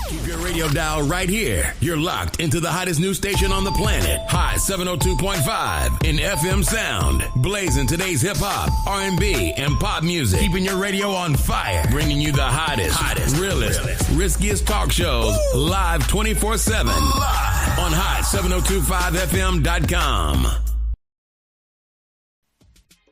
Keep your radio dial right here. You're locked into the hottest news station on the planet. Hot 702.5 in FM sound. Blazing today's hip-hop, R&B, and pop music. Keeping your radio on fire. Bringing you the hottest, realest, riskiest talk shows live 24/7 on hot7025fm.com.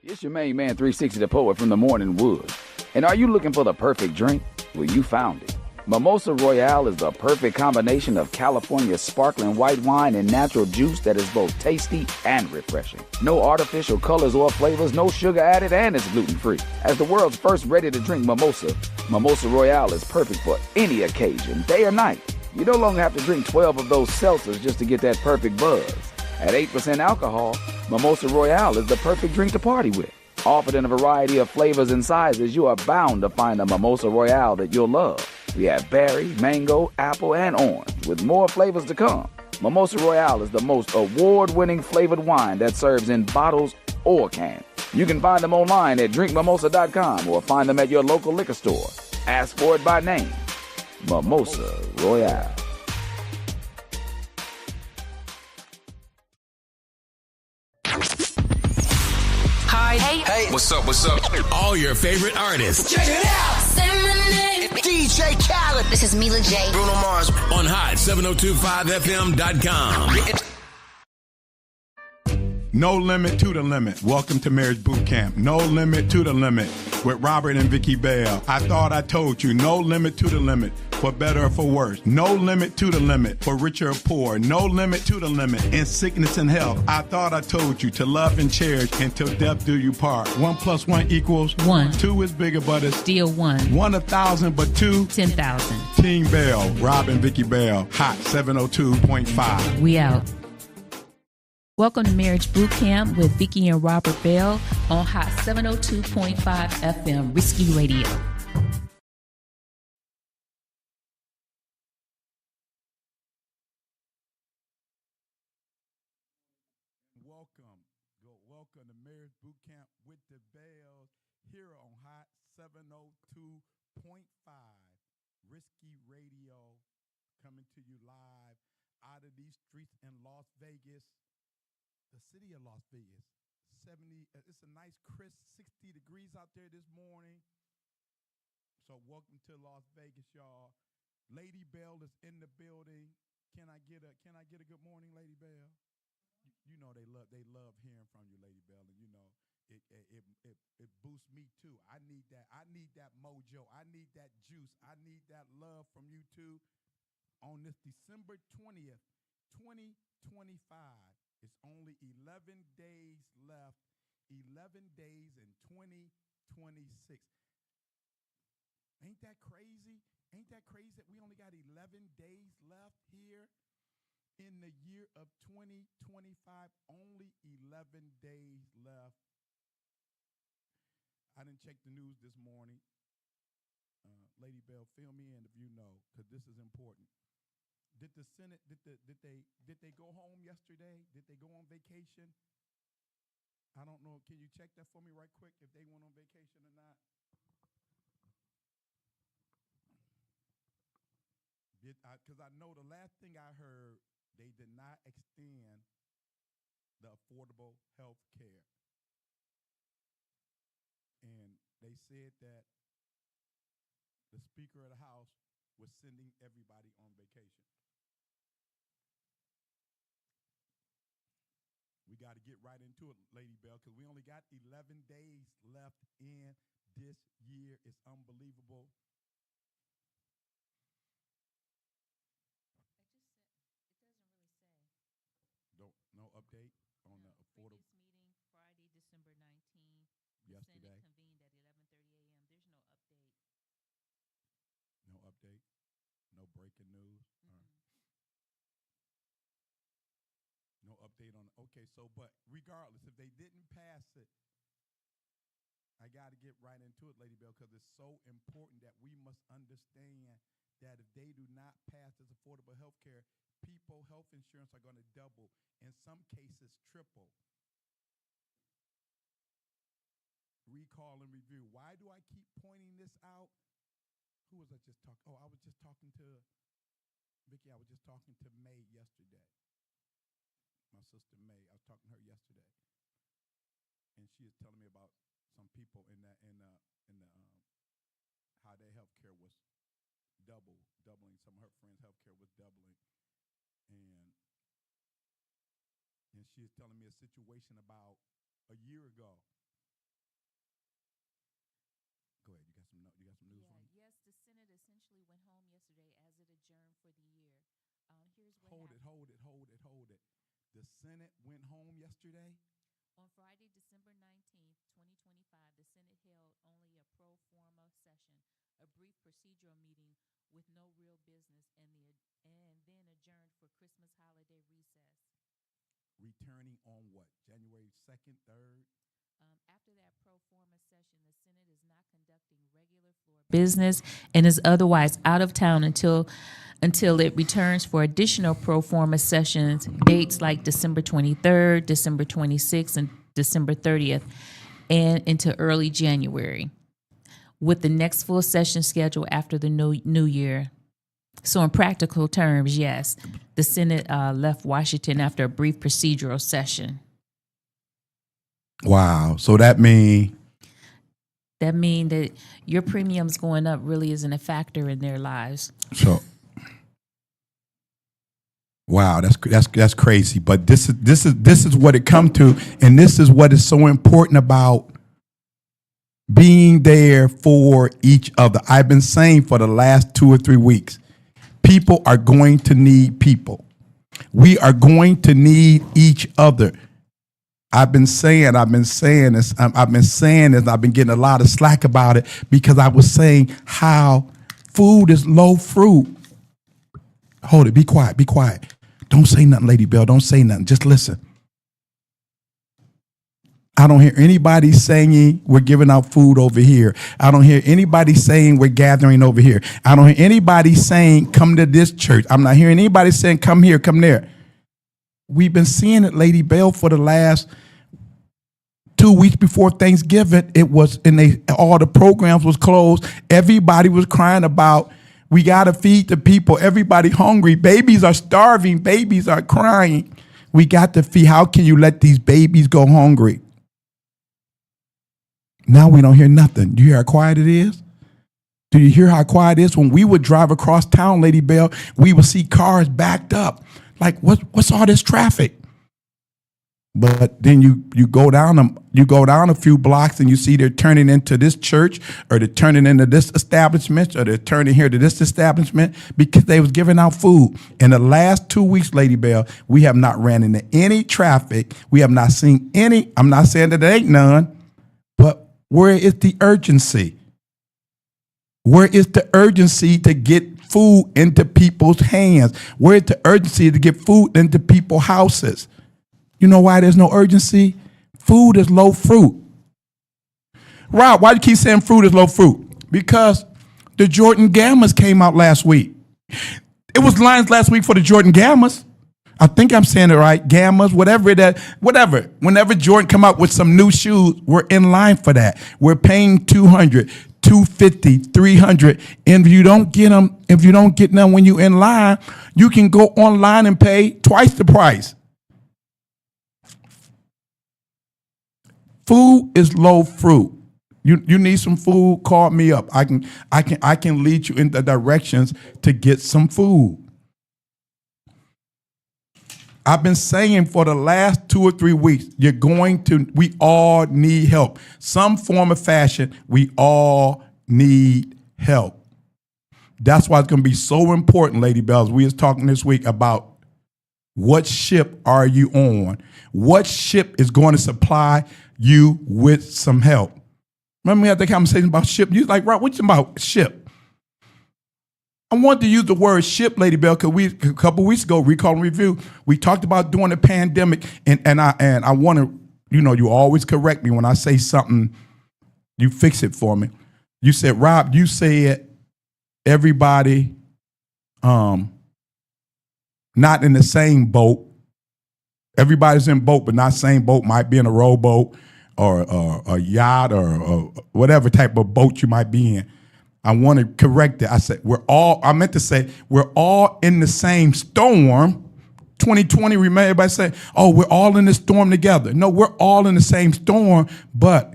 It's your main man, 360 the Poet from the Morning Wood. And are you looking for the perfect drink? Well, you found it. Mimosa Royale is the perfect combination of California sparkling white wine and natural juice that is both tasty and refreshing. No artificial colors or flavors, no sugar added, and it's gluten-free. As the world's first ready-to-drink mimosa, Mimosa Royale is perfect for any occasion, day or night. You no longer have to drink 12 of those seltzers just to get that perfect buzz. At 8% alcohol, Mimosa Royale is the perfect drink to party with. Offered in a variety of flavors and sizes, you are bound to find a Mimosa Royale that you'll love. We have berry, mango, apple, and orange, with more flavors to come. Mimosa Royale is the most award-winning flavored wine that serves in bottles or cans. You can find them online at drinkmimosa.com or find them at your local liquor store. Ask for it by name. Mimosa Royale. Hi. Hey. What's up? All your favorite artists. Check it out. Say my name. DJ Khaled. This is Mila J. Bruno Mars. On hot7025fm.com. No limit to the limit. Welcome to Marriage Bootcamp. No limit to the limit with Robert and Vicky Bell. I thought I told you. No limit to the limit. For better or for worse. No limit to the limit. For richer or poor. No limit to the limit. In sickness and health. I thought I told you. To love and cherish until death do you part. 1 + 1 = 1. 2 is bigger, but it's Still 1. 1 1,000, but 2 10,000. Team Bell. Rob and Vicky Bell. Hot 702.5. We out. Welcome to Marriage Bootcamp with Vicky and Robert Bell on Hot 702.5 FM, Risky Radio. Welcome to Marriage Bootcamp with the Bells here on Hot 702.5 Risky Radio, coming to you live out of these streets in Las Vegas, the city of Las Vegas. It's a nice crisp 60 degrees out there this morning. So welcome to Las Vegas, y'all. Lady Bell is in the building. Can I get a good morning, Lady Bell? You know they love hearing from you, Lady Bell, and you know it boosts me too. I need that mojo. I need that juice. I need that love from you too. On this December 20th, 2025, it's only 11 days left. 11 days in 2026. Ain't that crazy? Ain't that crazy that we only got 11 days left here? In the year of 2025, only 11 days left. I didn't check the news this morning. Lady Bell, fill me in if you know, because this is important. Did the Senate did they go home yesterday? Did they go on vacation? I don't know. Can you check that for me right quick if they went on vacation or not? Because I know the last thing I heard, they did not extend the affordable health care. And they said that the Speaker of the House was sending everybody on vacation. We got to get right into it, Lady Bell, because we only got 11 days left in this year. It's unbelievable. No update on the affordable. Previous meeting, Friday, December 19th. Yesterday. The Senate convened at 11:30 a.m. There's no update. No update. No breaking news. No update on. Okay, so but regardless, if they didn't pass it, I got to get right into it, Lady Bell, because it's so important that we must understand that if they do not pass this affordable health care, people health insurance are going to double, in some cases triple. Recall and review. Why do I keep pointing this out? Who was I just talking? Oh, I was just talking to Vicky, I was just talking to May yesterday. My sister May. I was talking to her yesterday, and she is telling me about some people in the how their health care was doubling. Some of her friends' health care was doubling, and she is telling me a situation about a year ago. Go ahead. You got some news for me? Yes, the Senate essentially went home yesterday as it adjourned for the year. Here's what Hold happened. it. The Senate went home yesterday? On Friday, December 19th, 2025, the Senate held only a pro forma session, a brief procedural meeting with no real business, and then adjourned for Christmas holiday recess. Returning on what? January 2nd, 3rd? After that pro forma session, the Senate is not conducting regular floor business and is otherwise out of town until it returns for additional pro forma sessions, dates like December 23rd, December 26th, and December 30th, and into early January, with the next full session scheduled after the new year. So in practical terms, yes, the Senate left Washington after a brief procedural session. Wow. So that means that your premiums going up really isn't a factor in their lives. so. Wow, that's crazy. But this is what it come to, and this is what is so important about being there for each other. I've been saying for the last 2 or 3 weeks, people are going to need people. We are going to need each other. I've been saying this. I've been getting a lot of slack about it because I was saying how food is low fruit. Hold it. Be quiet. Don't say nothing, Lady Bell. Don't say nothing. Just listen. I don't hear anybody saying we're giving out food over here. I don't hear anybody saying we're gathering over here. I don't hear anybody saying come to this church. I'm not hearing anybody saying come here, come there. We've been seeing it, Lady Bell, for the last 2 weeks before Thanksgiving. It was all the programs was closed. Everybody was crying about we got to feed the people. Everybody hungry. Babies are starving. Babies are crying. We got to feed. How can you let these babies go hungry? Now we don't hear nothing. Do you hear how quiet it is? Do you hear how quiet it is? When we would drive across town, Lady Bell, we would see cars backed up. Like, what's all this traffic? But then you go down a few blocks and you see they're turning into this church, or they're turning into this establishment, or they're turning here to this establishment because they was giving out food. In the last 2 weeks, Lady Bell, we have not ran into any traffic. We have not seen any. I'm not saying that there ain't none, but where is the urgency? Where is the urgency to get food into people's hands? Where is the urgency to get food into people's houses? You know why there's no urgency? Food is low fruit. Rob, why do you keep saying fruit is low fruit? Because the Jordan Gammas came out last week. It was lines last week for the Jordan Gammas. I think I'm saying it right. Gammas, whatever. Whenever Jordan come out with some new shoes, we're in line for that. We're paying $200, $250, $300. And if you don't get them when you're in line, you can go online and pay twice the price. Food is low fruit. You need some food, call me up. I can lead you in the directions to get some food. I've been saying for the last 2 or 3 weeks, we all need help. Some form of fashion, we all need help. That's why it's going to be so important, Lady Bells. We was talking this week about what ship are you on? What ship is going to supply you with some help? Remember we had that conversation about ship? You was like, right, what you about ship? I wanted to use the word ship, Lady Bell, because a couple of weeks ago, Recall and Review, we talked about during the pandemic, and I want to, you always correct me when I say something, you fix it for me. You said, Rob, you said everybody not in the same boat. Everybody's in boat, but not same boat. Might be in a rowboat or a yacht or whatever type of boat you might be in. I want to correct it. I meant to say we're all in the same storm. 2020, remember everybody say, oh, we're all in the storm together. No, we're all in the same storm, but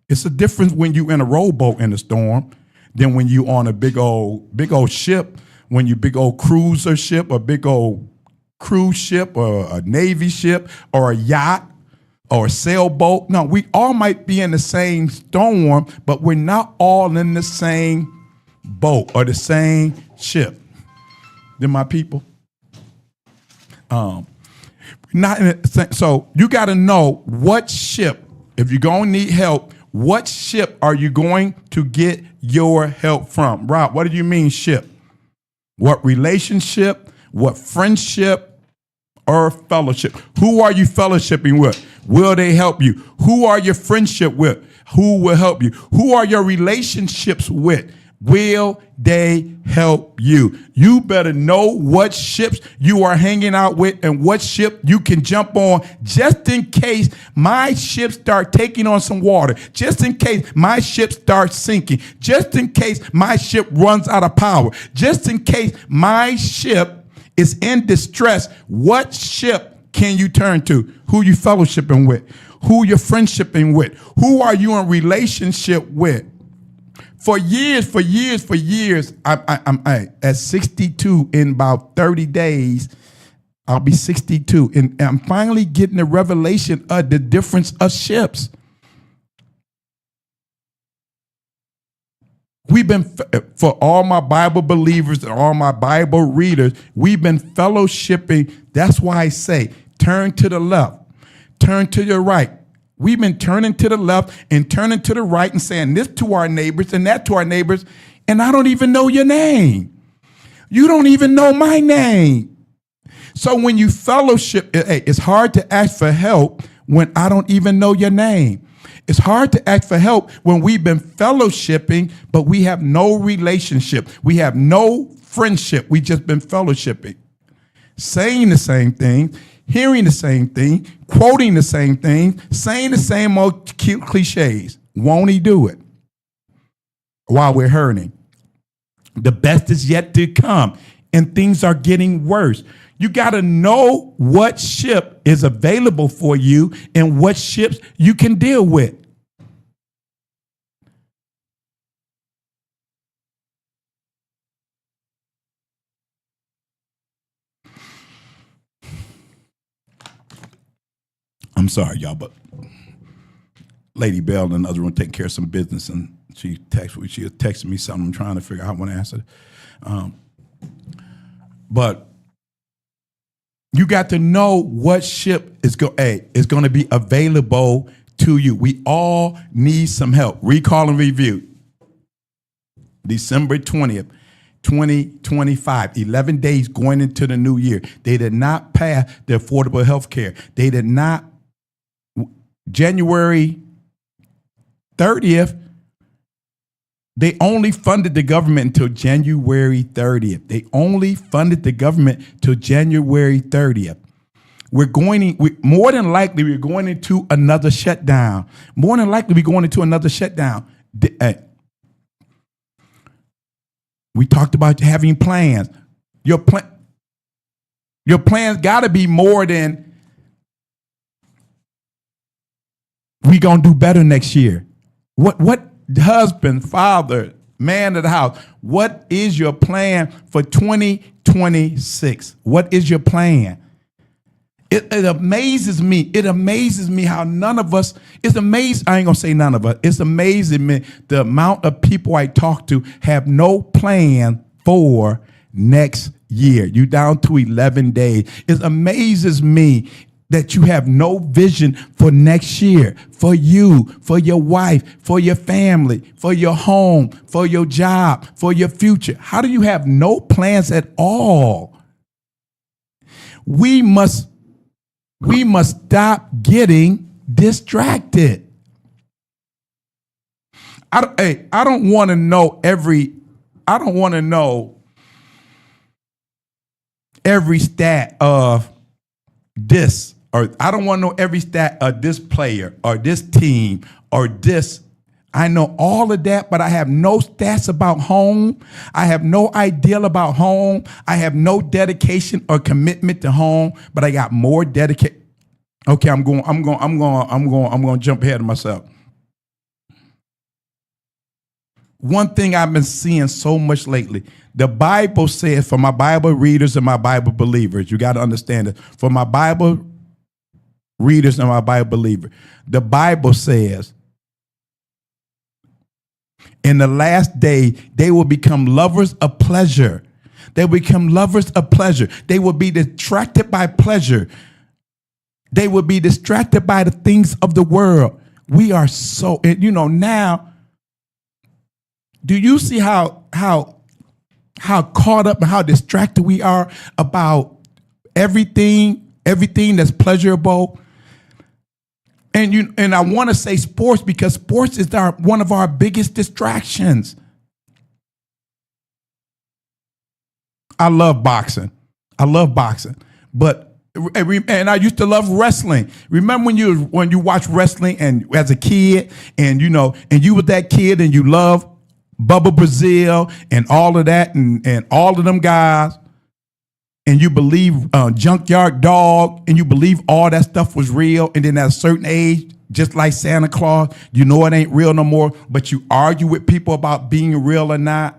it's a difference when you're in a rowboat in the storm than when you on a big old ship, when you big old cruiser ship, a big old cruise ship or a Navy ship or a yacht or a sailboat. No, we all might be in the same storm, but we're not all in the same boat or the same ship. They're my people. Not in the, so you got to know what ship, if you're going to need help, what ship are you going to get your help from? Rob, what do you mean ship? What relationship, what friendship, or fellowship? Who are you fellowshipping with? Will they help you? Who are your friendship with? Who will help you? Who are your relationships with? Will they help you? You better know what ships you are hanging out with and what ship you can jump on just in case my ship start taking on some water, just in case my ship starts sinking, just in case my ship runs out of power, just in case my ship is in distress. What ship can you turn to? Who you fellowshipping with? Who you're friendshipping with? Who are you in relationship with? For years, I'm at 62 in about 30 days. I'll be 62, and I'm finally getting the revelation of the difference of ships. We've been, for all my Bible believers and all my Bible readers, we've been fellowshipping. That's why I say, turn to the left, turn to your right. We've been turning to the left and turning to the right and saying this to our neighbors and that to our neighbors, and I don't even know your name. You don't even know my name. So when you fellowship, it's hard to ask for help when I don't even know your name. It's hard to ask for help when we've been fellowshipping, but we have no relationship. We have no friendship. We just been fellowshipping, saying the same thing, hearing the same thing, quoting the same thing, saying the same old cute cliches. Won't he do it while we're hurting? The best is yet to come, and things are getting worse. You got to know what ship is available for you and what ships you can deal with. I'm sorry, y'all, but Lady Bell in the other room taking care of some business, and she texted me something. I'm trying to figure out how I want to answer it. But you got to know what ship is going to be available to you. We all need some help. Recall and review. December 20th, 2025, 11 days going into the new year. They did not pass the affordable health care. They did not. January 30th, they only funded the government until January 30th. They only funded the government till January 30th. More than likely, we're going into another shutdown. More than likely, we're going into another shutdown. We talked about having plans. Your plans got to be more than we gonna do better next year. What husband, father, man of the house, what is your plan for 2026? What is your plan? It amazes me. It amazes me how none of us, it's amazing. I ain't gonna say none of us. It's amazing me the amount of people I talk to have no plan for next year. You down to 11 days. It amazes me that you have no vision for next year, for you, for your wife, for your family, for your home, for your job, for your future. How do you have no plans at all? We must stop getting distracted. I don't want to know every stat of this, or I don't want to know every stat of this player or this team or this. I know all of that, but I have no stats about home. I have no idea about home. I have no dedication or commitment to home, but I got more dedication. Okay, I'm going to jump ahead of myself. One thing I've been seeing so much lately, the Bible says, for my Bible readers and my Bible believers, you got to understand it. For my Bible readers and my Bible believers, the Bible says, in the last day, they will become lovers of pleasure. They will become lovers of pleasure. They will be distracted by pleasure. They will be distracted by the things of the world. We are so, now, do you see how caught up and how distracted we are about everything that's pleasurable? And I want to say sports because sports is one of our biggest distractions. I love boxing. But and I used to love wrestling. Remember when you watch wrestling and as a kid and you were that kid and you loved Bubba Brazil and all of that and all of them guys, and you believe Junkyard Dog, and you believe all that stuff was real, and then at a certain age, just like Santa Claus, it ain't real no more, but you argue with people about being real or not.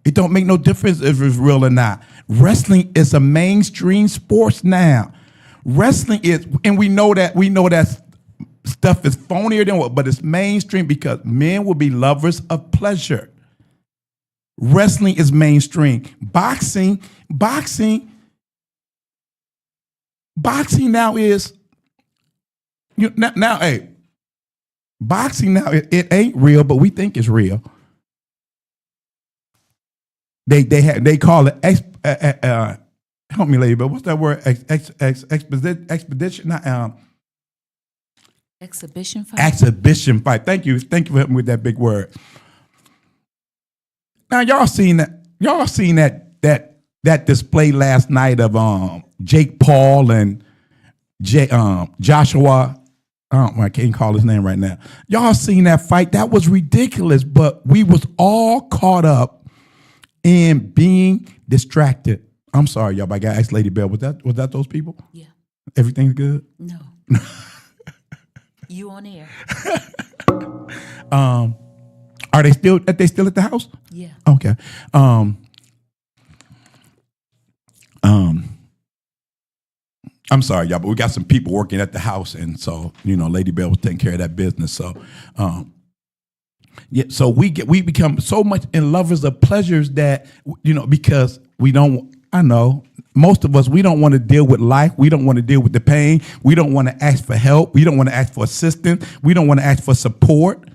It don't make no difference if it's real or not. Wrestling is a mainstream sports now. Wrestling is, and we know that stuff is phonier than what, but it's mainstream because men will be lovers of pleasure. Wrestling is mainstream. Boxing now is boxing now it ain't real, but we think it's real. They call it help me, lady, but what's that word? Expedition? Exhibition fight. Exhibition fight. Thank you for helping me with that big word. Now y'all seen that display last night of Jake Paul and Joshua. I can't call his name right now. Y'all seen that fight? That was ridiculous, but we was all caught up in being distracted. I'm sorry, y'all, but I got to ask Lady Bell. Was that those people? Yeah. Everything's good? No. You on air. Are they still at the house? Yeah. Okay. I'm sorry, y'all, but we got some people working at the house, and so Lady Bell was taking care of that business. So, so we become so much in lovers of pleasures that because we don't. I know most of us, we don't want to deal with life. We don't want to deal with the pain. We don't want to ask for help. We don't want to ask for assistance. We don't want to ask for support.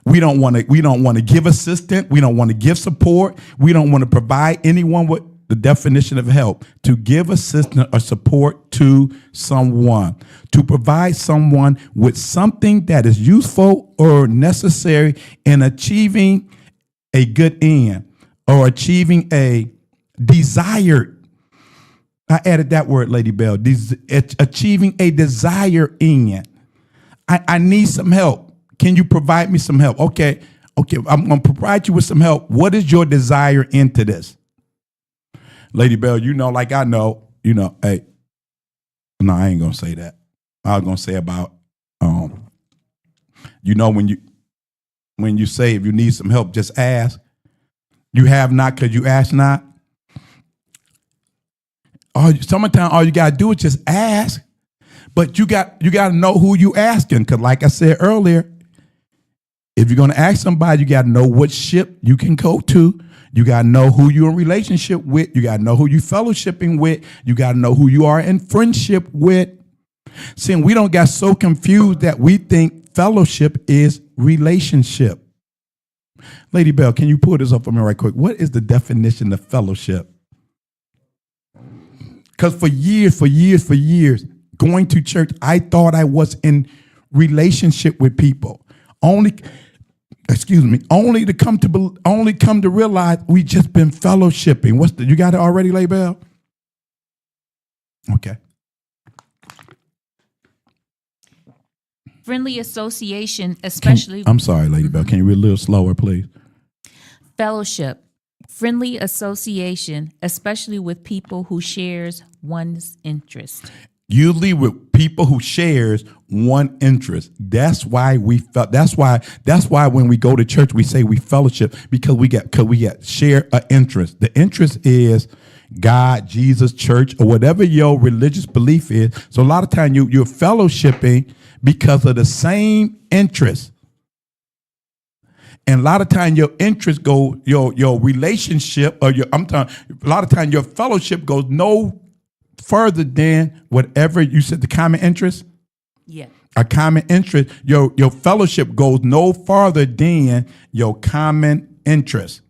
We don't want to give assistance. We don't want to give support. We don't want to provide anyone with the definition of help, to give assistance or support to someone, to provide someone with something that is useful or necessary in achieving a good end or achieving a desired. I added that word, Lady Bell. Achieving a desired end. I need some help. Can you provide me some help? Okay, I'm going to provide you with some help. What is your desire into this? Lady Bell, like I know, hey, no, I ain't going to say that. I was going to say about, when you say if you need some help, just ask. You have not because you ask not. Sometimes all you got to do is just ask. But you got to know who you asking, because like I said earlier, if you're going to ask somebody, you got to know what ship you can go to. You got to know who you're in relationship with. You got to know who you fellowshipping with. You got to know who you are in friendship with. See, we don't get so confused that we think fellowship is relationship. Lady Bell, can you pull this up for me right quick? What is the definition of fellowship? Because for years, going to church, I thought I was in relationship with people. Only to come to realize we just been fellowshipping. You got it already, Lady Bell? Okay. Friendly association, especially I'm sorry, Lady Bell. Can you read a little slower, please? fellowship. Friendly association, especially with people who shares one's interest. Usually with people who shares one interest. That's why we felt. That's why when we go to church we say we fellowship, because we get share an interest. The interest is God, Jesus, church, or whatever your religious belief is. So a lot of time you're fellowshipping because of the same interest. And a lot of time your interest goes, your relationship, or a lot of time your fellowship goes no further than whatever you said, the common interest. Yeah. A common interest, your fellowship goes no farther than your common interest.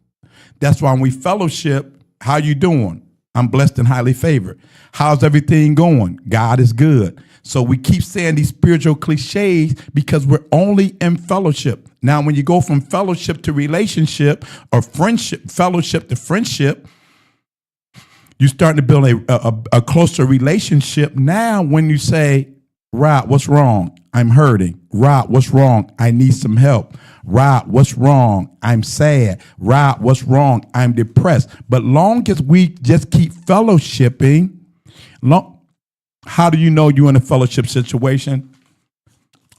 That's why when we fellowship, how you doing? I'm blessed and highly favored. How's everything going? God is good. So we keep saying these spiritual cliches because we're only in fellowship. Now, when you go from fellowship to relationship, or friendship, fellowship to friendship, you're starting to build a closer relationship. Now, when you say, Rob, what's wrong? I'm hurting. Rob, what's wrong? I need some help. Rob, what's wrong? I'm sad. Rob, what's wrong? I'm depressed. But long as we just keep fellowshipping, how do you know you're in a fellowship situation?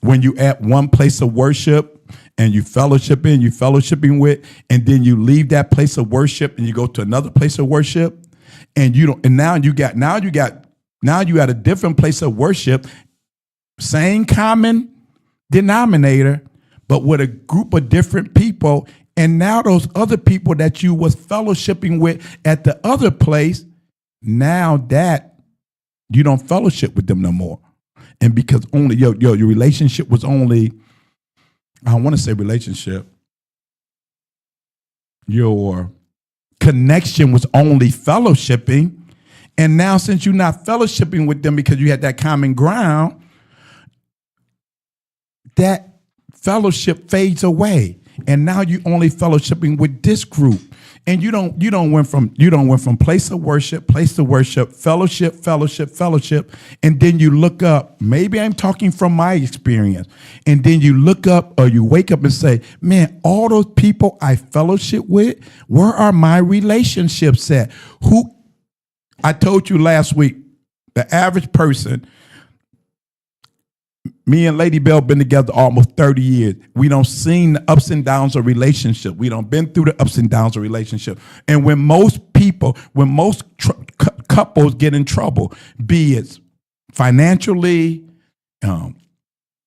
When you at one place of worship and you fellowshipping with, and then you leave that place of worship and you go to another place of worship, and you don't, and now you at a different place of worship, same common denominator, but with a group of different people. And now those other people that you was fellowshipping with at the other place, now that you don't fellowship with them no more. And because only your relationship was only, I don't want to say relationship, your connection was only fellowshipping. And now since you're not fellowshipping with them because you had that common ground, that fellowship fades away. And now you only fellowshipping with this group. And you don't went from place to worship, fellowship, and then you look up. Maybe I'm talking from my experience. And then you look up, or you wake up and say, man, all those people I fellowship with, where are my relationships at? I told you last week, the average person, me and Lady Bell been together almost 30 years. We don't seen the ups and downs of relationship. We don't been through the ups and downs of relationship. And when most couples get in trouble, be it financially,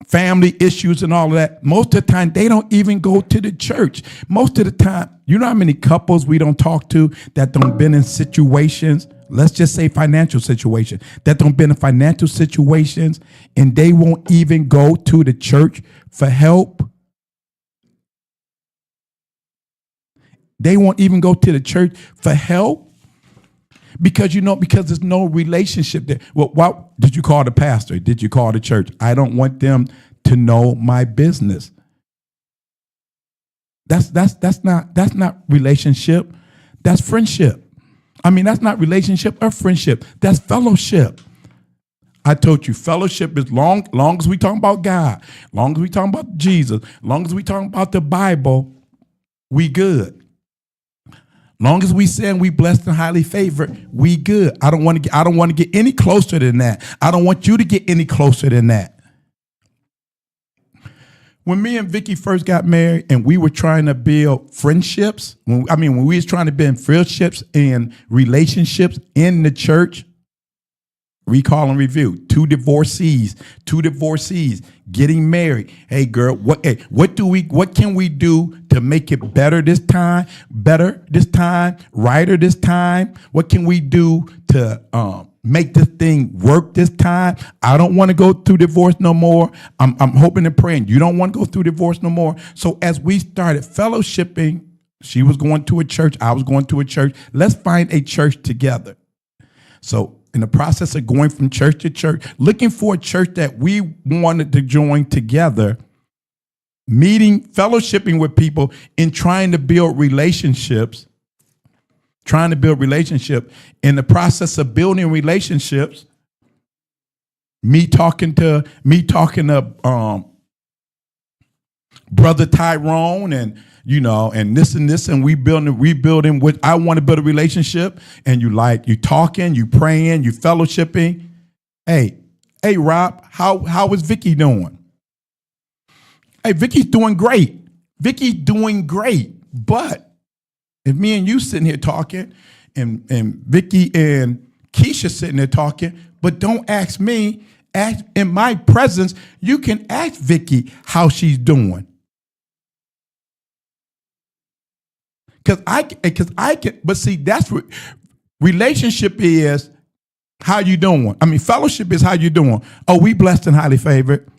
family issues and all of that, most of the time they don't even go to the church. Most of the time, you know how many couples we don't talk to that don't been in situations, let's just say financial situation, that don't been in financial situations, and they won't even go to the church for help. They won't even go to the church for help because there's no relationship there. Well, why did you call the pastor? Did you call the church? I don't want them to know my business. That's not relationship. That's friendship. I mean, that's not relationship or friendship. That's fellowship. I told you, fellowship is long as we talking about God, long as we talking about Jesus, long as we talking about the Bible, we good. Long as we saying we blessed and highly favored, we good. I don't want to get any closer than that. I don't want you to get any closer than that. When me and Vicky first got married and we were trying to build friendships, when we was trying to build friendships and relationships in the church, recall and review, two divorcees getting married. Hey girl, what can we do to make it better this time, righter this time? What can we do to make this thing work this time? I don't want to go through divorce no more. I'm hoping and praying you don't want to go through divorce no more. So as we started fellowshipping, she was going to a church, I was going to a church. Let's find a church together. So in the process of going from church to church, looking for a church that we wanted to join together, meeting, fellowshipping with people, and trying to build relationships. In the process of building relationships, me talking to Brother Tyrone and and this, and we building what I want to build a relationship, and you talking, you praying, you fellowshipping. Hey, Rob, how is Vicky doing? Hey, Vicky's doing great. But if me and you sitting here talking, and Vicky and Keisha sitting there talking, but don't ask me, ask in my presence, you can ask Vicky how she's doing. Because I can, but see, that's what relationship is. How you doing? I mean, fellowship is how you doing. Oh, we blessed and highly favored.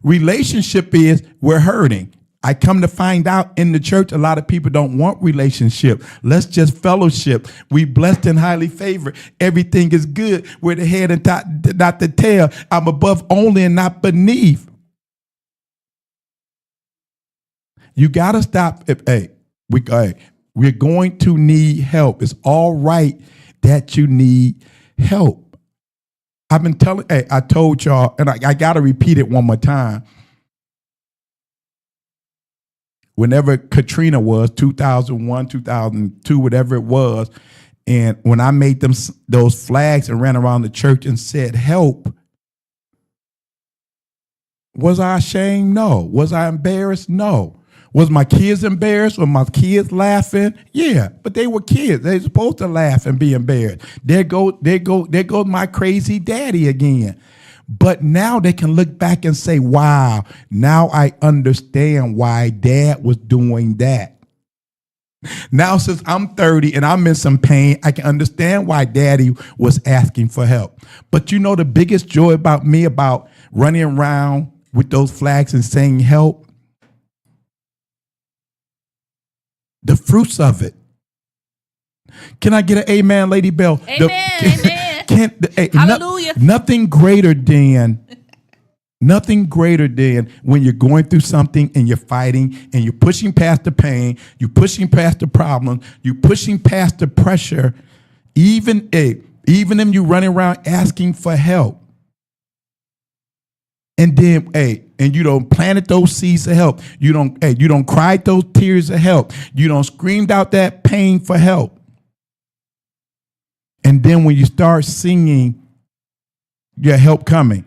Relationship is we're hurting. I come to find out in the church, a lot of people don't want relationship. Let's just fellowship. We blessed and highly favored. Everything is good. We're the head and not the tail. I'm above only and not beneath. You got to stop. We're going to need help. It's all right that you need help. I've been telling, I told y'all, and I got to repeat it one more time. Whenever Katrina was, 2001, 2002, whatever it was, and when I made those flags and ran around the church and said, help, was I ashamed? No. Was I embarrassed? No. Was my kids embarrassed? Were my kids laughing? Yeah, but they were kids. They're supposed to laugh and be embarrassed. There goes my crazy daddy again. But now they can look back and say, wow, now I understand why dad was doing that. Now, since I'm 30 and I'm in some pain, I can understand why daddy was asking for help. But the biggest joy about me about running around with those flags and saying help? The fruits of it. Can I get an amen, Lady Bell? Amen. Hallelujah. Nothing greater than when you're going through something and you're fighting and you're pushing past the pain, you're pushing past the problem, you're pushing past the pressure, even if you're running around asking for help. And then, and you don't planted those seeds of help. You don't cried those tears of help. You don't screamed out that pain for help. And then when you start singing your help coming,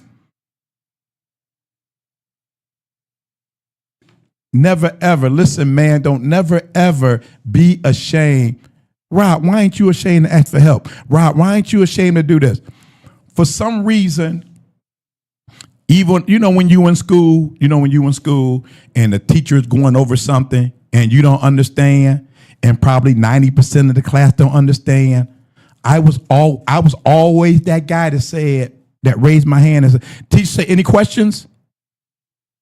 never ever, listen, man, don't never ever be ashamed. Rob, why ain't you ashamed to ask for help? Rob, why ain't you ashamed to do this? For some reason, even, when you in school, and the teacher is going over something and you don't understand, and probably 90% of the class don't understand. I was always that guy that raised my hand and said, teacher, say, any questions?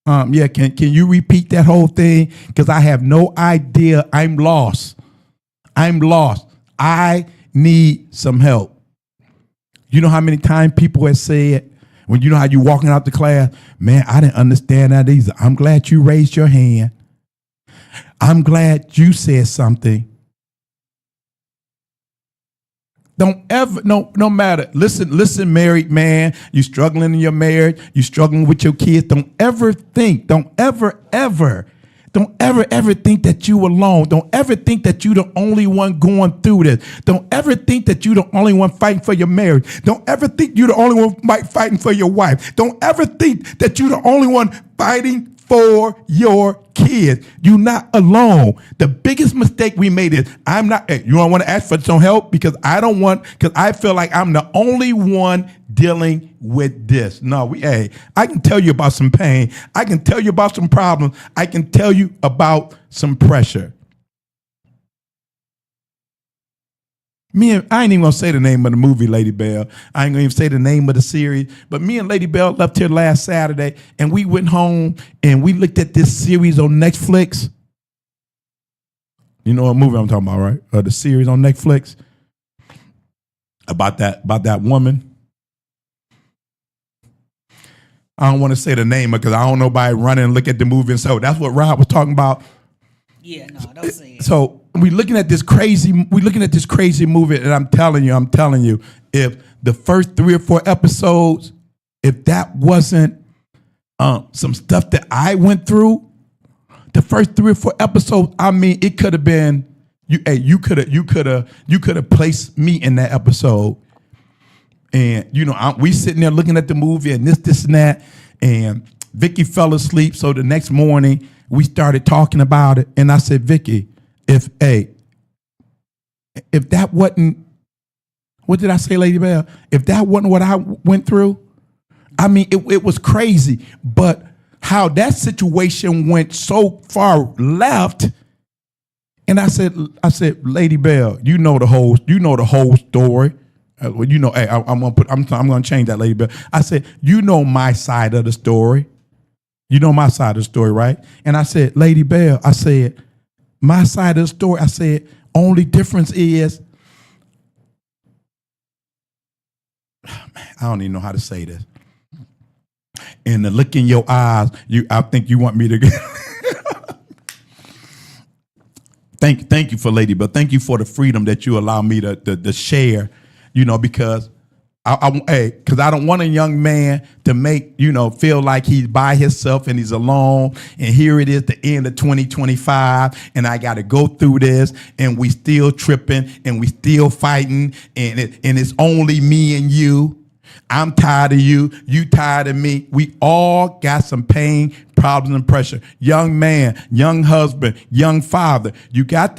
Yeah, can you repeat that whole thing? Because I have no idea. I'm lost. I need some help. You know how many times people have said, when how you walking out the class, man, I didn't understand that either. I'm glad you raised your hand. I'm glad you said something. Don't ever, no matter. Listen, married man, you struggling in your marriage, you struggling with your kids. Don't ever think that you alone. Don't ever think that you the only one going through this. Don't ever think that you the only one fighting for your marriage. Don't ever think you the only one fighting for your wife. Don't ever think that you the only one fighting for your kids. You're not alone. The biggest mistake we made is you don't want to ask for some help because I feel like I'm the only one dealing with this. No, I can tell you about some pain. I can tell you about some problems. I can tell you about some pressure. I ain't even gonna say the name of the movie, Lady Bell. I ain't gonna even say the name of the series. But me and Lady Bell left here last Saturday, and we went home and we looked at this series on Netflix. You know what movie I'm talking about, right? The series on Netflix about that woman. I don't want to say the name because I don't know nobody running and look at the movie. And so that's what Rob was talking about. Yeah, no, don't say it. So we're looking at this crazy movie, and I'm telling you, if the first 3 or 4 episodes, if that wasn't some stuff that I went through, the first 3 or 4 episodes, I mean, it could have been you could have placed me in that episode. And we sitting there looking at the movie and this and that, and Vicky fell asleep. So the next morning we started talking about it, and I said, Vicky, if that wasn't, what did I say, Lady Bell? If that wasn't what I went through, I mean, it was crazy. But how that situation went so far left, and I said, Lady Bell, you know the whole story. Hey, I'm gonna change that, Lady Bell. I said, you know my side of the story. You know my side of the story, right? And I said, Lady Bell, I said, my side of the story, I said, only difference is, I don't even know how to say this. And the look in your eyes, I think you want me to get. Thank you for Lady Bell. Thank you for the freedom that you allow me to share. Because because I don't want a young man to feel like he's by himself and he's alone. And here it is, the end of 2025, and I got to go through this, and we still tripping, and we still fighting, and it's only me and you. I'm tired of you. You tired of me. We all got some pain, problems, and pressure. Young man, young husband, young father. You guys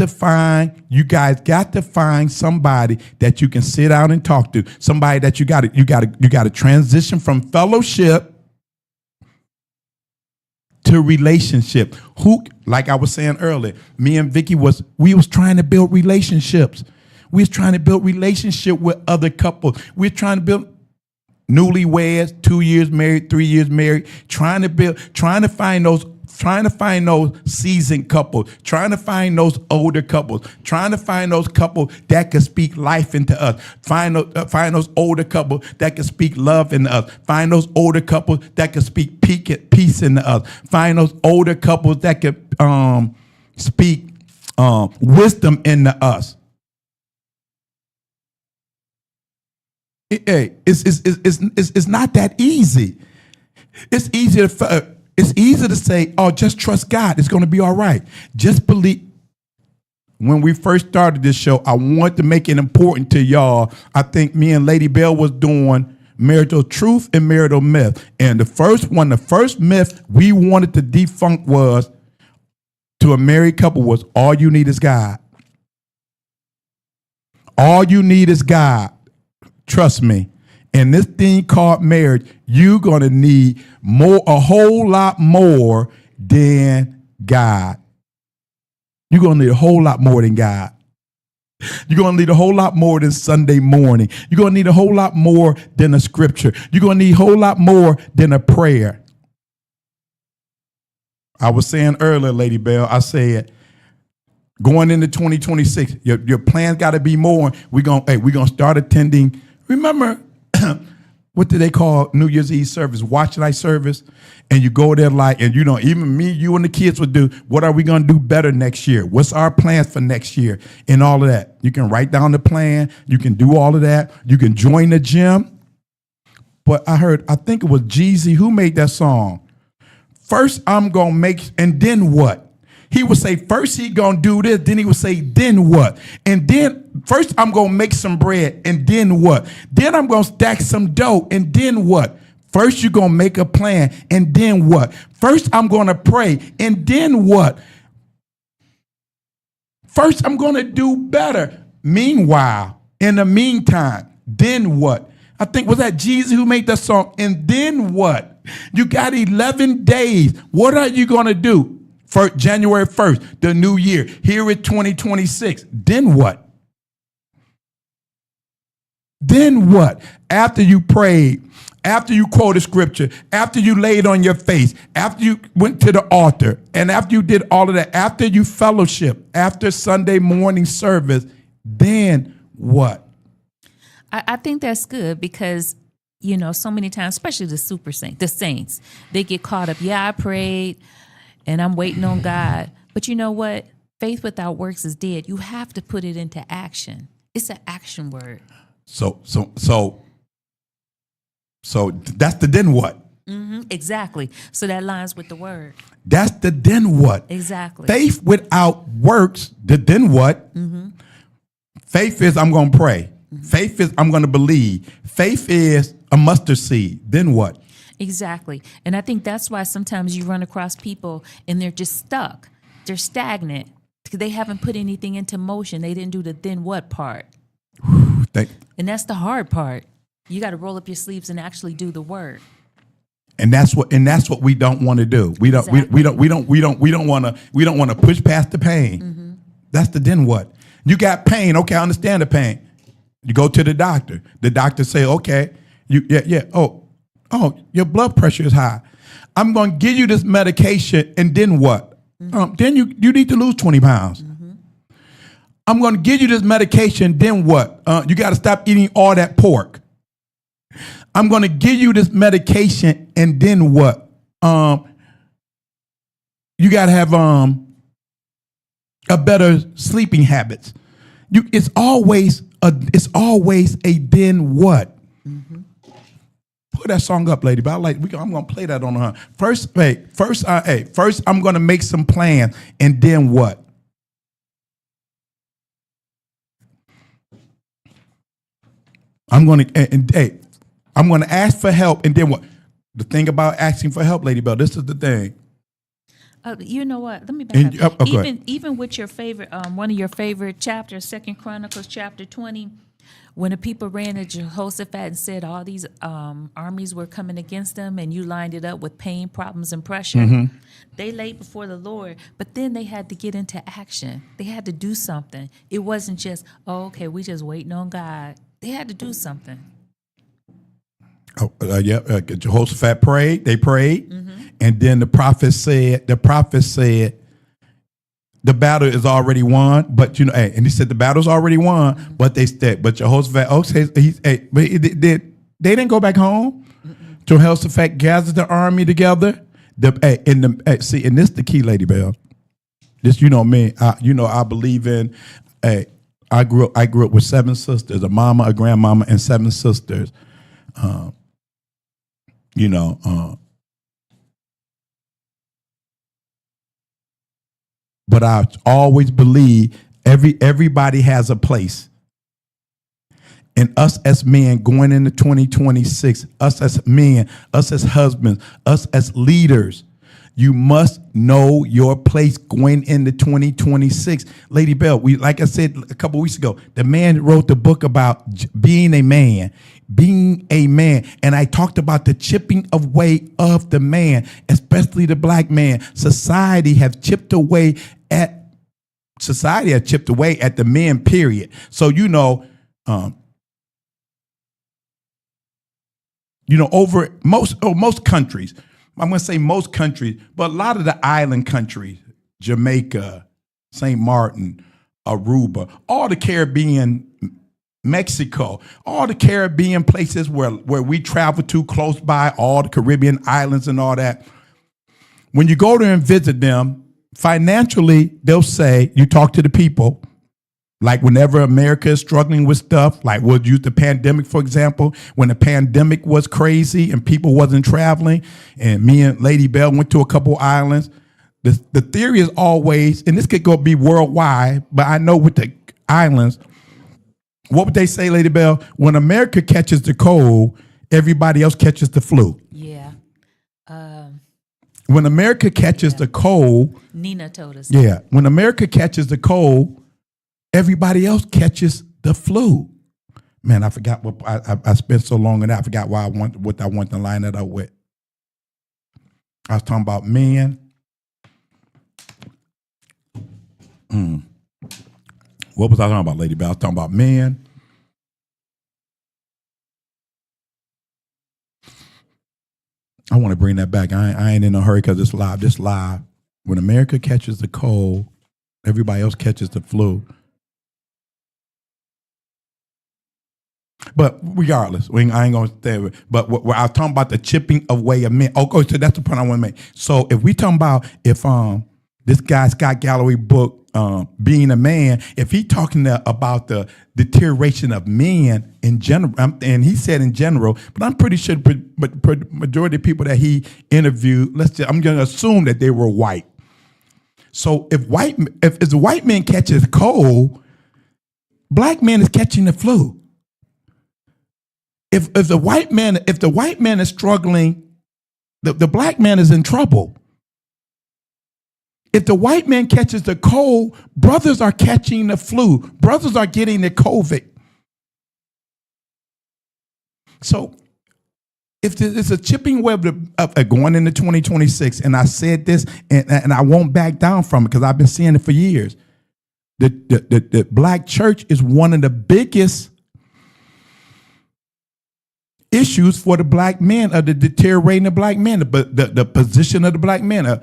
got to find somebody that you can sit down and talk to. Somebody that you got to transition from fellowship to relationship. Who, like I was saying earlier, me and Vicky was trying to build relationships. We was trying to build relationship with other couples. We're trying to build newlyweds, 2 years married, 3 years married, trying to find those seasoned couples, trying to find those older couples, trying to find those couples that can speak life into us, find those older couples that can speak love into us, find those older couples that can speak peace into us, find those older couples that can speak wisdom into us. It's not that easy. It's easy to say, oh, just trust God. It's going to be all right. Just believe. When we first started this show, I wanted to make it important to y'all. I think me and Lady Bell was doing marital truth and marital myth. And the first myth we wanted to debunk was, to a married couple, was all you need is God. All you need is God. Trust me. In this thing called marriage, you're going to need a whole lot more than God. You're going to need a whole lot more than God. You're going to need a whole lot more than Sunday morning. You're going to need a whole lot more than a scripture. You're going to need a whole lot more than a prayer. I was saying earlier, Lady Bell, I said, going into 2026, your plans got to be more. We're going to start attending. Remember, what do they call New Year's Eve service? Watch night service. And you go there even me, you and the kids would do, what are we going to do better next year? What's our plans for next year? And all of that. You can write down the plan. You can do all of that. You can join the gym. But I think it was Jeezy who made that song. First, I'm going to make, and then what? He would say, first he going to do this, then he would say, then what? And then, first I'm going to make some bread, and then what? Then I'm going to stack some dough, and then what? First you're going to make a plan, and then what? First I'm going to pray, and then what? First I'm going to do better. Meanwhile, in the meantime, then what? I think, was that Jesus who made that song? And then what? You got 11 days. What are you going to do? January 1st, the new year. Here at 2026. Then what? Then what? After you prayed, after you quoted scripture, after you laid on your face, after you went to the altar, and after you did all of that, after you fellowship, after Sunday morning service, then what? I think that's good because, so many times, especially the saints, they get caught up. Yeah, I prayed and I'm waiting on God. But you know what? Faith without works is dead. You have to put it into action. It's an action word. So that's the then what? Mm-hmm. Exactly. So that lines with the word. That's the then what. Exactly. Faith without works, the then what? Faith is I'm going to pray. Faith is I'm going to believe. Faith is a mustard seed. Then what? Exactly. And I think that's why sometimes you run across people and they're just stuck. They're stagnant because they haven't put anything into motion. They didn't do the then what part. And that's the hard part. You got to roll up your sleeves and actually do the work. And that's what we don't want to do. We don't want to push past the pain. That's the then what. You got pain. Okay, I understand the pain. You go to the doctor. The doctor say, okay, oh, your blood pressure is high. I'm going to give you this medication, and then what? Then you need to lose 20 pounds. I'm going to give you this medication, then what? You got to stop eating all that pork. I'm going to give you this medication, and then what? You got to have a better sleeping habits. It's always a then what? Put that song up, lady. But I'm going to play that on her. First, I'm going to make some plans, and then what? I'm going to ask for help, and then what? The thing about asking for help, Lady Bell, this is the thing. You know what? Let me back up. Even with your favorite, one of your favorite chapters, 2 Chronicles chapter 20, when the people ran to Jehoshaphat and said all these armies were coming against them, and you lined it up with pain, problems, and pressure, they laid before the Lord, but then they had to get into action. They had to do something. It wasn't just, we just waiting on God. They had to do something. Jehoshaphat prayed. They prayed, and then the prophet said, the battle is already won. But and he said the battle's already won. But but Jehoshaphat, they didn't go back home. Jehoshaphat gathered the army together. And this is the key, Lady Bell. This, me. I believe in. I grew up with 7 sisters, a mama, a grandmama, and 7 sisters. But I always believe everybody has a place. And us as men going into 2026, us as men, us as husbands, us as leaders, you must know your place going into 2026. Lady Bell, like I said a couple weeks ago, the man wrote the book about being a man. And I talked about the chipping away of the man, especially the black man. Society has chipped away at the men, period. So, over most countries, I'm going to say most countries, but a lot of the island countries, Jamaica, St. Martin, Aruba, all the Caribbean, Mexico, all the Caribbean places where we travel to close by, all the Caribbean islands and all that. When you go there and visit them, financially, they'll say, you talk to the people, like whenever America is struggling with stuff, like we'll use the pandemic, for example, when the pandemic was crazy and people wasn't traveling, and me and Lady Bell went to a couple islands, the theory is always, and this could go be worldwide, but I know with the islands, what would they say, Lady Bell? When America catches the cold, everybody else catches the flu. Yeah. When America catches the cold, Nina told us. Yeah. When America catches the cold, everybody else catches the flu. Man, I forgot what I spent so long on that. I forgot what I want to line that up with. I was talking about men. What was I talking about, Lady Bell? I was talking about men. I want to bring that back. I ain't in a hurry because it's live. This live. When America catches the cold, everybody else catches the flu. But regardless, I ain't going to stay with it. But what I was talking about the chipping away of men. Okay, so that's the point I want to make. So if we talking about if this guy Scott Galloway book, Being a Man, if he talking about the deterioration of men in general, and he said in general, but I'm pretty sure majority of people that he interviewed, I'm going to assume that they were white. So if the white man catches cold, black man is catching the flu. If the white man is struggling, the black man is in trouble. If the white man catches the cold, brothers are catching the flu. Brothers are getting the COVID. So if it's a chipping web of going into 2026, and I said this, and I won't back down from it because I've been seeing it for years. The black church is one of the biggest issues for the black men, of the deteriorating of black men, but the position of the black men.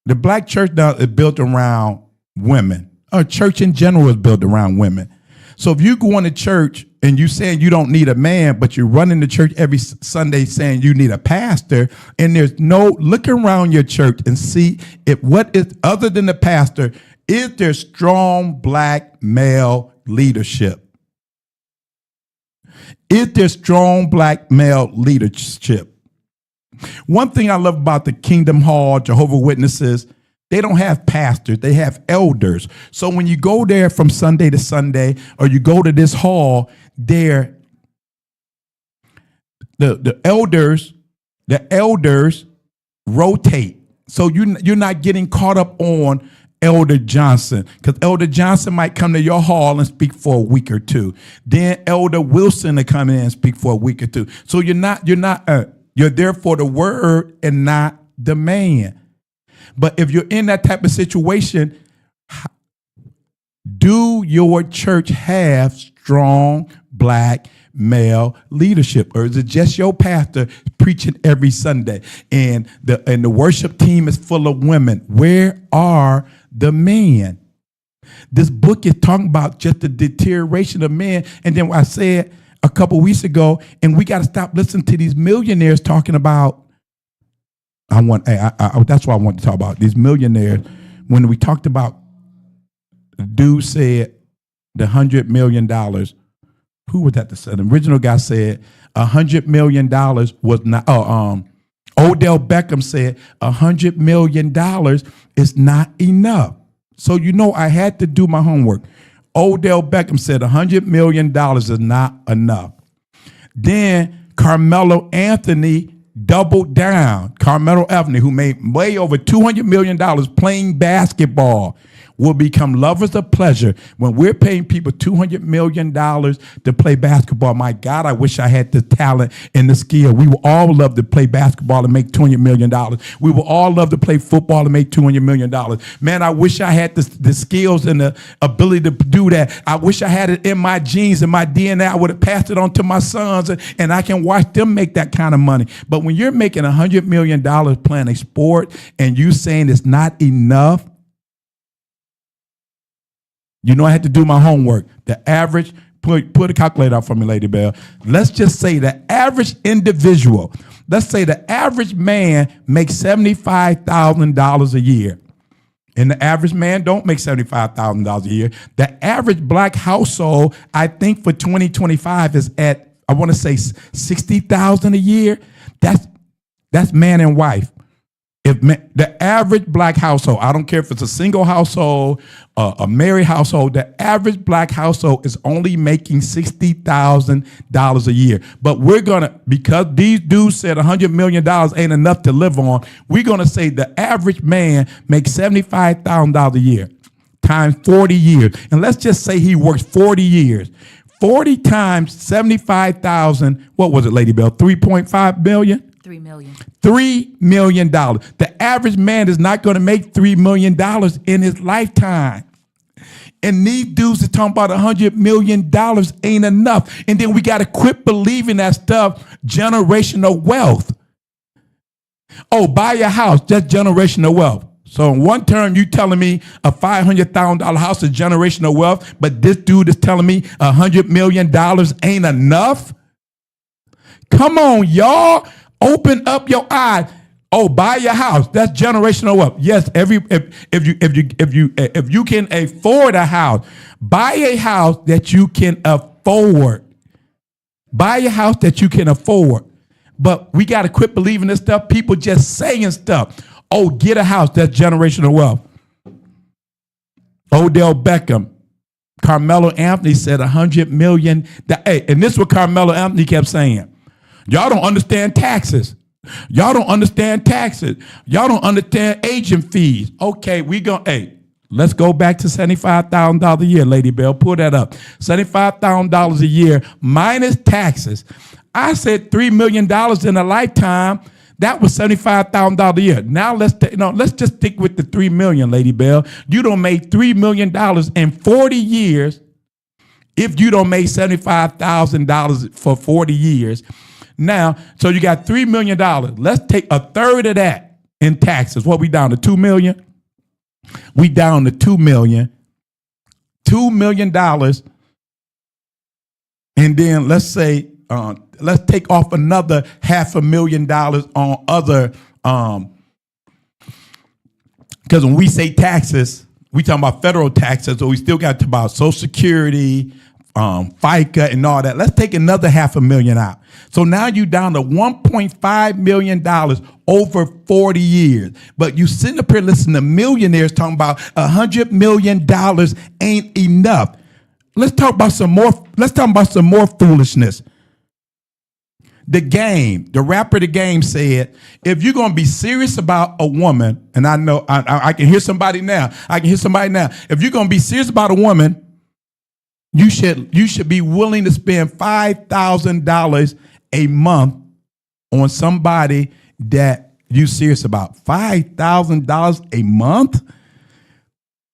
The black church now is built around women. Our church in general is built around women. So if you go into church and you saying you don't need a man, but you're running the church every Sunday saying you need a pastor, and there's no, look around your church and see if what is other than the pastor, is there strong black male leadership? Is there strong black male leadership? One thing I love about the Kingdom Hall, Jehovah's Witnesses, they don't have pastors, they have elders. So when you go there from Sunday to Sunday, or you go to this hall, there, the elders rotate. So you're not getting caught up on Elder Johnson, because Elder Johnson might come to your hall and speak for a week or two. Then Elder Wilson to come in and speak for a week or two. So you're there for the word and not the man. But if you're in that type of situation, do your church have strong black male leadership, or is it just your pastor preaching every Sunday and the worship team is full of women? Where are the men? This book is talking about just the deterioration of men. And then I said a couple weeks ago, and we got to stop listening to these millionaires talking about. That's what I want to talk about, these millionaires. When we talked about, the dude said the $100 million. Who was that? The original guy said $100 million was not. Odell Beckham said $100 million is not enough. So I had to do my homework. Odell Beckham said $100 million is not enough. Then Carmelo Anthony doubled down. Carmelo Anthony, who made way over $200 million playing basketball, will become lovers of pleasure when we're paying people $200 million to play basketball. My God, I wish I had the talent and the skill. We would all love to play basketball and make $200 million. We would all love to play football and make $200 million. Man, I wish I had the skills and the ability to do that. I wish I had it in my genes and my DNA. I would have passed it on to my sons, and I can watch them make that kind of money. But when you're making $100 million playing a sport and you saying it's not enough, I had to do my homework. The average, put a calculator out for me, Lady Bell. Let's just say the average individual, let's say the average man makes $75,000 a year. And the average man don't make $75,000 a year. The average black household, I think for 2025 is at, I want to say $60,000 a year. That's man and wife. If the average black household, I don't care if it's a single household, a married household, the average black household is only making $60,000 a year. But we're because these dudes said $100 million ain't enough to live on, we're going to say the average man makes $75,000 a year times 40 years. And let's just say he works 40 years. 40 times 75,000, what was it, Lady Bell? 3.5 billion? $3 million. $3 million. The average man is not going to make $3 million in his lifetime. And these dudes are talking about $100 million ain't enough. And then we got to quit believing that stuff, generational wealth. Oh, buy a house, that's generational wealth. So in one term, you telling me a $500,000 house is generational wealth, but this dude is telling me $100 million ain't enough? Come on, y'all. Open up your eyes. Oh, buy your house. That's generational wealth. Yes, if you can afford a house, buy a house that you can afford. Buy a house that you can afford. But we got to quit believing this stuff. People just saying stuff. Oh, get a house. That's generational wealth. Odell Beckham, Carmelo Anthony said $100 million. Hey, and this is what Carmelo Anthony kept saying. Y'all don't understand taxes. Y'all don't understand taxes. Y'all don't understand agent fees. Okay, let's go back to $75,000 a year, Lady Bell. Pull that up. $75,000 a year minus taxes. I said $3 million in a lifetime. That was $75,000 a year. Now let's just stick with the $3 million, Lady Bell. You don't make $3 million in 40 years if you don't make $75,000 for 40 years. Now, so you got $3 million. Let's take a third of that in taxes. What, we down to $2 million? We down to $2 million. $2 million. And then let's say, let's take off another $500,000 on other, because when we say taxes, we talking about federal taxes, so we still got to about Social Security, FICA, and all that. Let's take another $500,000 out. So now you down to $1.5 million over 40 years. But you sitting up here listening to millionaires talking about $100 million ain't enough. Let's talk about some more. Let's talk about some more foolishness. The rapper The Game said, if you're gonna be serious about a woman, and I know I can hear somebody now. If you're gonna be serious about a woman, you should be willing to spend $5,000 a month on somebody that you serious about. $5,000 a month?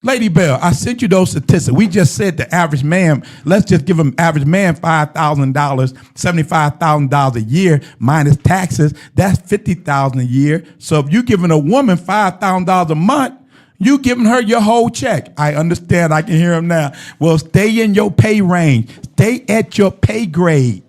Lady Bell, I sent you those statistics. We just said the average man, let's just give him average man $5,000, $75,000 a year minus taxes. That's $50,000 a year. So if you're giving a woman $5,000 a month, you giving her your whole check. I understand. I can hear him now. Well, stay in your pay range. Stay at your pay grade.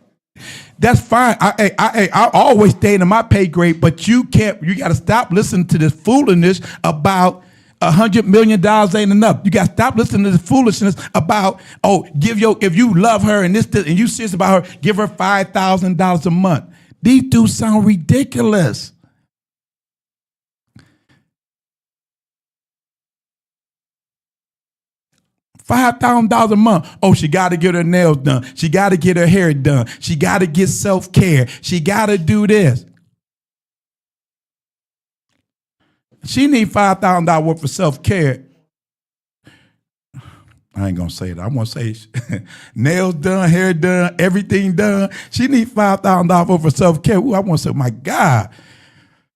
That's fine. I always stay in my pay grade, but you got to stop listening to this foolishness about $100 million ain't enough. You got to stop listening to this foolishness about, if you love her and and you serious about her, give her $5,000 a month. These dudes sound ridiculous. $5,000 a month. Oh, she got to get her nails done. She got to get her hair done. She got to get self-care. She got to do this. She need $5,000 worth of self-care. I ain't going to say that. I'm going to say nails done, hair done, everything done. She need $5,000 worth of self-care. Ooh, I want to say, my God.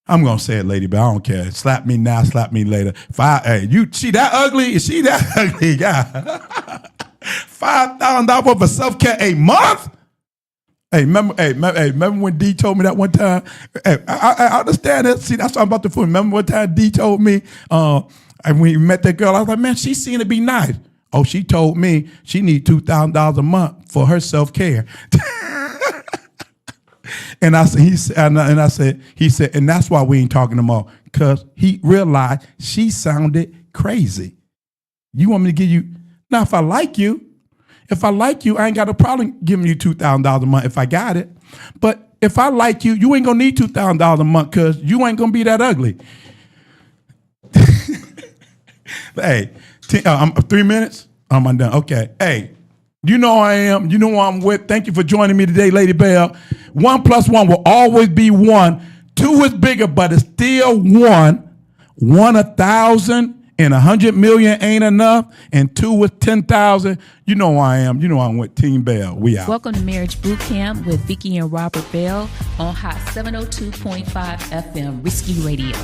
I'm going to say it, Lady, but I don't care. Slap me now, slap me later. She that ugly? Is she that ugly? Yeah. $5,000 worth of self-care a month? Remember when D told me that one time? Hey, I understand that. See, that's what I'm about to fool. Remember one time D told me, and when we met that girl, I was like, man, she seemed to be nice. Oh, she told me she need $2,000 a month for her self-care. And he said, and that's why we ain't talking no more, because he realized she sounded crazy. You want me to give you, now if I like you, I ain't got a problem giving you $2,000 a month if I got it. But if I like you, you ain't gonna need $2,000 a month because you ain't gonna be that ugly. Hey, 3 minutes? I'm done. Okay. Hey. You know I am. You know who I'm with. Thank you for joining me today, Lady Bell. 1 + 1 will always be 1. 2 is bigger, but it's still 1. 1 1,000 and 100 million ain't enough. And 2 is 10,000. You know who I am. You know I'm with Team Bell. We out. Welcome to Marriage Bootcamp with Vicky and Robert Bell on Hot 702.5 FM, Risky Radio.